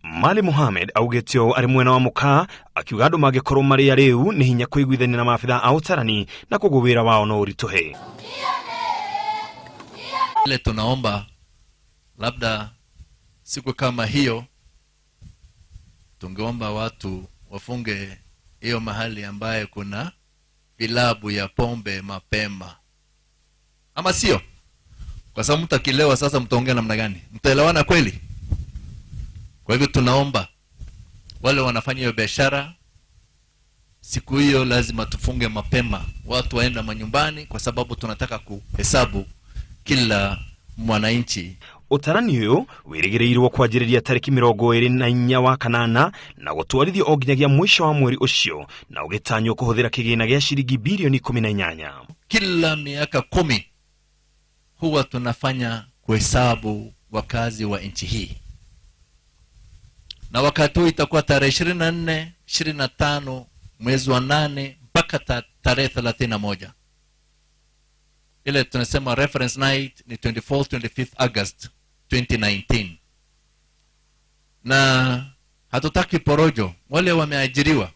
Mali Mohamed augetio ari mwena wa muka akiuga andu mangikorwo mari ariu ni hinya kuiguithania na maafitha a utarani na kugwira wao no uritohe. Ile tunaomba labda siku kama hiyo tungeomba watu wafunge hiyo mahali ambaye kuna vilabu ya pombe mapema, ama sio? Kwa sababu mtakilewa sasa mtaongea namna gani? Mtaelewana kweli? Kwa hivyo tunaomba wale wanafanya hiyo biashara siku hiyo lazima tufunge mapema, watu waenda manyumbani, kwa sababu tunataka kuhesabu kila mwananchi. Utarani uyu wirigirirwo kwanjiriria tariki 24 wa kanana na gutwarithio onginyagia mwisho wa mweri ucio, na ugitanywo kuhuthira kigina gia shilingi bilioni 18. Kila miaka 10 huwa tunafanya kuhesabu wakazi wa nchi hii, na wakati huu itakuwa tarehe 24, 25 mwezi wa 8 mpaka tarehe 31. Ile tunasema reference night ni 24-25 August 2019. Na hatutaki porojo, wale wameajiriwa,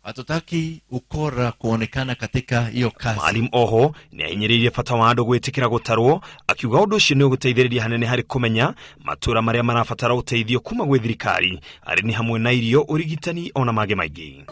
hatutaki ukora kuonekana katika hiyo kazi. Maalim oho ni ahinyiririe fata wa andu gwitikira gutarwo, akiuga undu ucio ni uguteithiriria hanene hari kumenya matura maria marafatara uteithio kuma gwi thirikari ari ni hamwe na irio, urigitani ona mage maingi.